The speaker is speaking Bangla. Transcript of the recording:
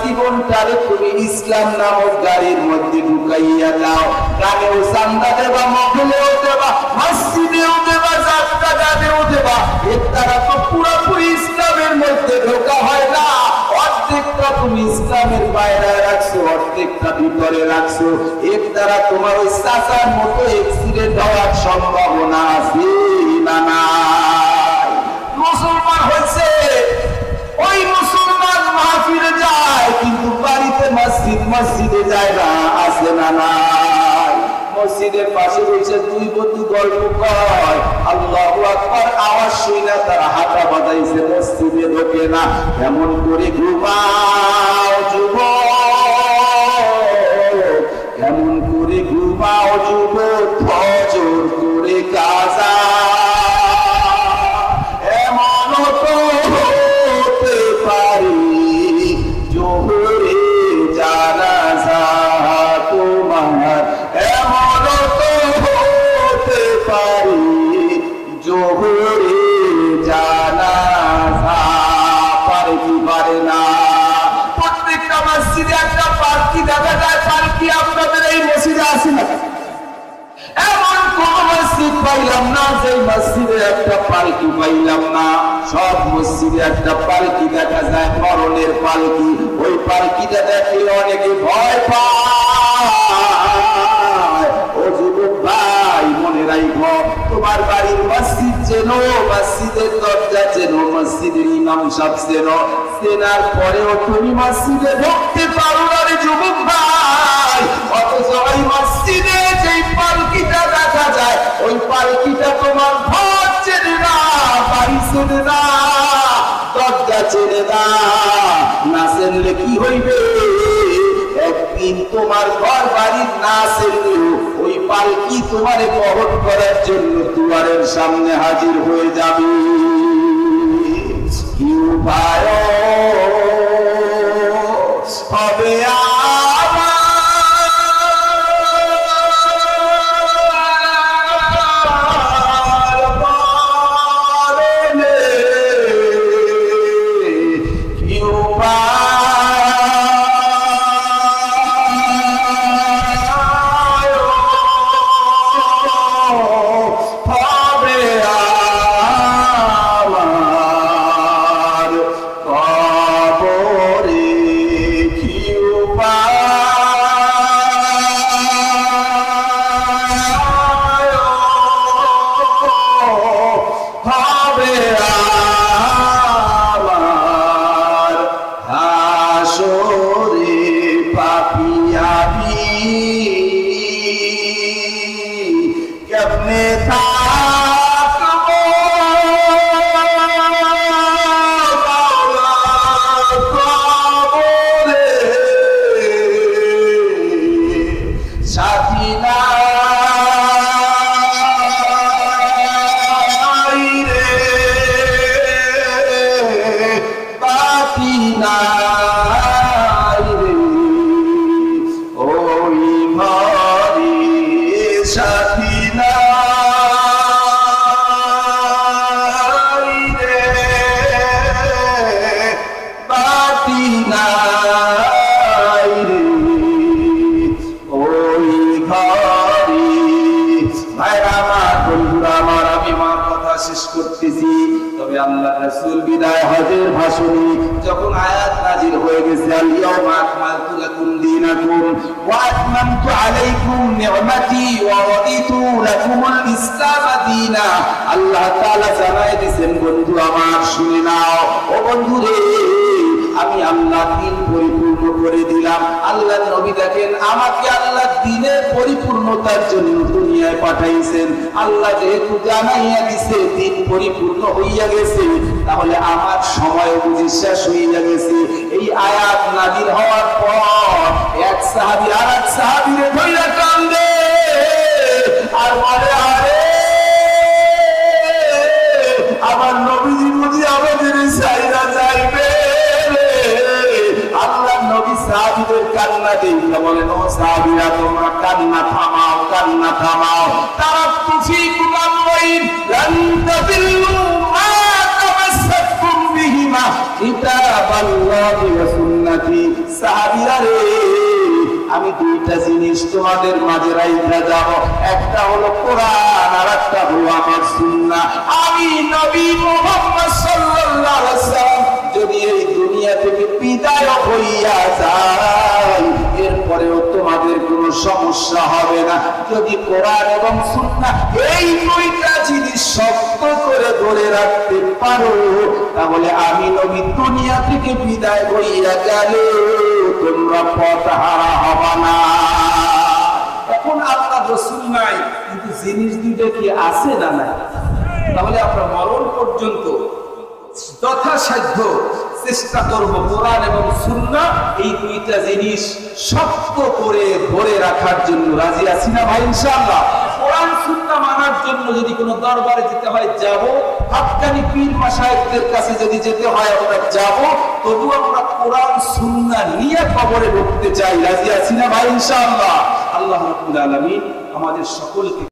জীবনটারে তুমি ইসলাম নামক গাড়ির মধ্যে ঢুকাইয়া দাও। কানেও চান্দা দেবা, মহলেও দেবা, মসজিদেও দেবা, যাত্রা গানেও দেবা। এর দ্বারা তো পুরোপুরি ইসলামের মধ্যে ঢোকা হয় না। অর্ধেকটা তুমি ইসলামের বাইরে রাখছো, অর্ধেকটা ভিতরে রাখছো। এর দ্বারা তোমার ওই চাচার মতো অ্যাক্সিডেন্ট হওয়ার সম্ভাবনা আছে না? নাই। মুসলমান হয়েছে, ওই মুসলমান মাহফিলে যায়, কিন্তু বাড়িতে মসজিদে যায় না, আছে না? নাই। মসজিদের পাশে বসে দুই বন্ধু গল্প কয়, আল্লাহু আকবার আওয়াজ শুনে তারা হাঁটা বাঁধাইছে, মসজিদে ঢোকে না। এমন করে ঘুমাও যুবক, এমন করে ঘুমাও যুবক, ফজর করে কাজা। এমন তো হতে পারে জোহরে জানাজা তোমার, এমন তো হতে পারে জোহরে জানাজা। পারে কি পারে না? প্রত্যেকটা মসজিদে একটা পালকি দেখা যায়। পালকি আপনাদের এই মসজিদে আছে না? এমন কোন মসজিদ পাইলাম না যে মসজিদে একটা পালকি পাইলাম না। সব মসজিদে একটা পালকি দেখা যায়, মরণের পালকি। ওই পালকিটা দেখে অনেকে ভয় পায়। ও যুবক ভাই, মনে রাখো, তোমার বাড়ির মসজিদ চেনো, মসজিদের দরজা চেনো, মসজিদের ইমাম সাহেব চেনো। চেনার পরেও তুমি মসজিদে ঢুকতে পারো না রে যুবক ভাই। অথচ ওই মসজিদে যেই পালকিটা দেখা যায়, ওই পালকিটা তোমার ঘর চেনে না, বাড়ি চেনে না, দরজা চেনে না। না চেনলে কি হইবে? একদিন তোমার ঘর বাড়ির না চেনলেও ওই পালকি তোমারে বহন করার জন্য দুয়ারের সামনে হাজির হয়ে যাবে। কি উপায় হবে আল্লাহ তাআলা জানায় দিয়েছেন, বন্ধু আমার শুনে নাও। ও বন্ধু রে, আমি আল্লাহ দ্বীন পরিপূর্ণ করে দিলাম। আল্লাহ নবী দেখেন, আমাকে আল্লাহ দ্বীনের পরিপূর্ণতার জন্য দুনিয়ায় পাঠাইছেন। আল্লাহ যেহেতু জানাইয়া দিছে দ্বীন পরিপূর্ণ হইয়া গেছে, তাহলে আমার সময় বুঝি শেষ হইয়া গেছে। এই আয়াত নাযিল হওয়ার পর এক সাহাবী আরেক সাহাবীরে ধইরা কান্দে আর বলে, আরে আমার নবীজি বুঝি আমাদের চাইরা যাইবে। আল্লাহ নবী সাহাবীদের কান্না দেখে বলেন, ও সাহাবীরা তোমরা কান্না থামাও, কান্না থামাও। তারা তুফিকুম আমরাইন লান তাদিল্লু মা তামাসসাকতুম বিহিমা কিতাবাল্লাহি ওয়া সুন্নতি। সাহাবীরা রে, আমি দুইটা জিনিস তোমাদের মাঝে রাইখা যাব, একটা হলো কোরআন আর একটা হলো আমার সুন্নাহ। আমি নবী মুহাম্মদ সাল্লাল্লাহু আলাইহি ওয়াসাল্লাম যদি এই দুনিয়া থেকে বিদায় হইয়া যাই, এরপরেও তোমাদের কোনো সমস্যা হবে না যদি কোরআন এবং সুন্নাহ এই দুইটা জিনিস শক্ত করে ধরে রাখতে পারো। তাহলে আমি নবী দুনিয়া থেকে বিদায় হইয়া গেলে তোমরা পথহারা হবে না। এখন আল্লাহ রাসূল নাই, কিন্তু জিনিস দুইটা কি আছে না নাই? তাহলে আমরা মরণ পর্যন্ত যথাসাধ্য চেষ্টা করব কোরআন এবং সুন্নাহ এই দুইটা জিনিস শক্ত করে ধরে রাখার জন্য। রাজি আছি না ভাই? ইনশাআল্লাহ কোরআন সুন্নাহ মানার জন্য যদি কোনো দরবারে যেতে হয় যাব, হাক্কানি পীর মাশায়েখদের কাছে যদি যেতে হয় আমরা যাব, তবু আমরা কোরআন সুন্নাহ নিয়ে কবরে ঢুকতে চাই। রাজি আছি না ভাই? ইনশাআল্লাহ। আল্লাহ রাব্বুল আলামিন আমাদের সকলকে